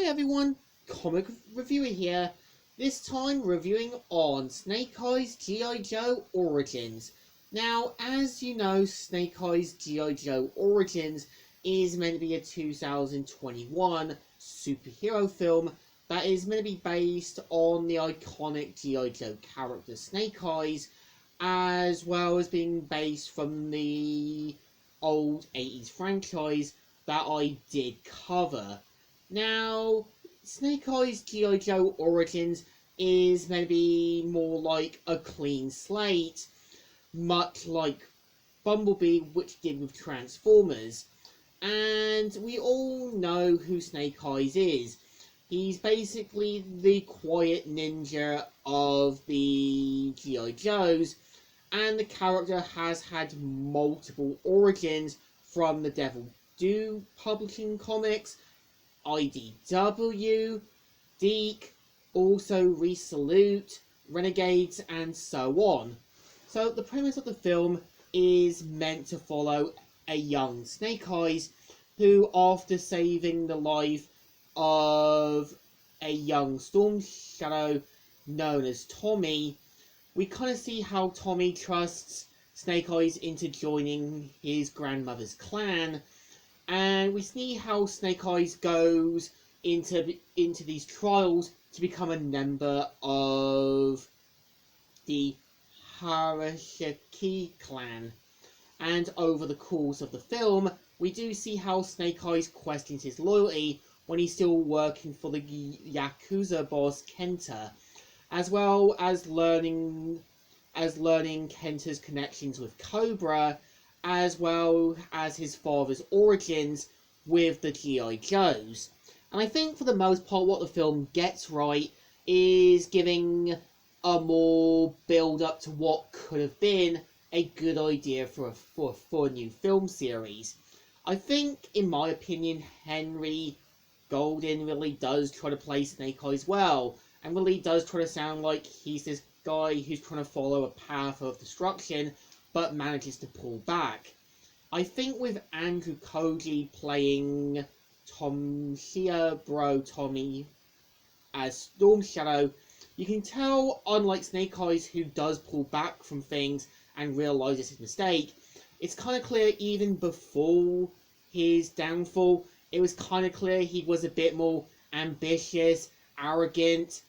everyone, Comic Reviewer here. This time reviewing on Snake Eyes G.I. Joe Origins. Now, as you know, Snake Eyes G.I. Joe Origins is meant to be a 2021 superhero film that is meant to be based on the iconic G.I. Joe character Snake Eyes, as well as being based from the old 80s franchise that I did cover. Now, Snake Eyes G.I. Joe Origins is maybe more like a clean slate, much like Bumblebee, which did with Transformers. And we all know who Snake Eyes is. He's basically the quiet ninja of the G.I. Joes, and the character has had multiple origins from the Devil Do Publishing Comics, IDW, Deke, also Resolute, Renegades, and so on. So the premise of the film is meant to follow a young Snake Eyes who, after saving the life of a young Storm Shadow known as Tommy, we kind of see how Tommy trusts Snake Eyes into joining his grandmother's clan, and we see how Snake Eyes goes into these trials to become a member of the Harashiki clan. And over the course of the film, we do see how Snake Eyes questions his loyalty when he's still working for the Yakuza boss Kenta, as well as learning Kenta's connections with Cobra, as well as his father's origins with the G.I. Joes. And I think for the most part what the film gets right is giving a more build up to what could have been a good idea for a new film series. I think, in my opinion, Henry Golden really does try to play Snake Eyes well, and really does try to sound like he's this guy who's trying to follow a path of destruction, but manages to pull back. I think with Andrew Koji playing Tommy as Storm Shadow, you can tell, unlike Snake Eyes, who does pull back from things and realizes his mistake, it's kind of clear even before his downfall, it was kind of clear he was a bit more ambitious, arrogant,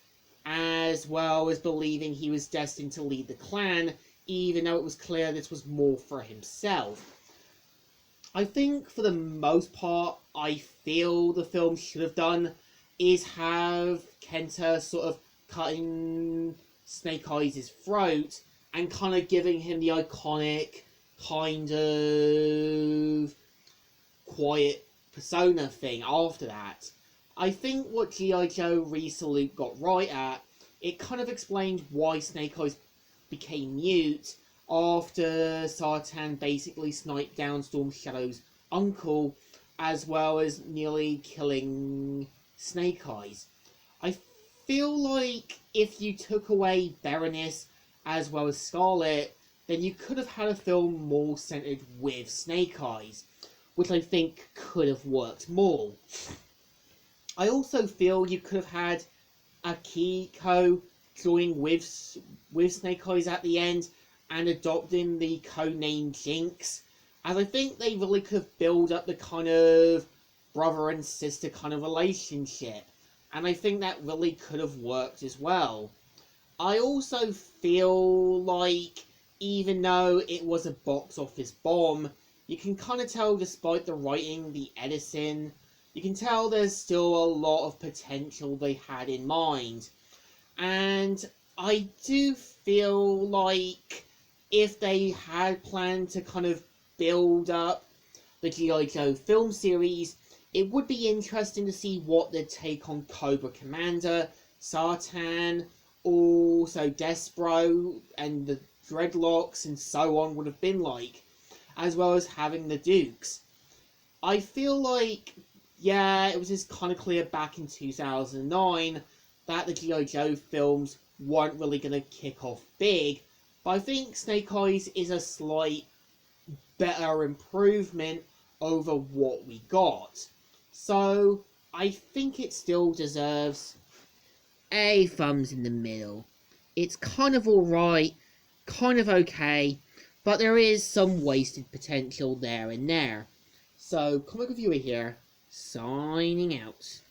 as well as believing he was destined to lead the clan, even though it was clear this was more for himself. I think for the most part, I feel the film should have done is have Kenta sort of cutting Snake Eyes' throat and kind of giving him the iconic kind of quiet persona thing after that. I think what G.I. Joe Resolute got right at, it kind of explained why Snake Eyes became mute after Sartan basically sniped down Storm Shadow's uncle, as well as nearly killing Snake Eyes. I feel like if you took away Berenice as well as Scarlet, then you could have had a film more centered with Snake Eyes, which I think could have worked more. I also feel you could have had Akiko joining with Snake Eyes at the end and adopting the codename Jinx, as I think they really could have built up the kind of brother and sister kind of relationship, and I think that really could have worked as well. I also feel like, even though it was a box office bomb, you can kind of tell, despite the writing, the editing, you can tell there's still a lot of potential they had in mind. And I do feel like if they had planned to kind of build up the G.I. Joe film series, it would be interesting to see what their take on Cobra Commander, Sartan, also Despero, and the Dreadlocks and so on would have been like, as well as having the Dukes. I feel like, yeah, it was just kind of clear back in 2009 that the G.I. Joe films weren't really going to kick off big, but I think Snake Eyes is a slight better improvement over what we got. So, I think it still deserves a thumbs in the middle. It's kind of alright, kind of okay, but there is some wasted potential there and there. So, comic reviewer here, signing out.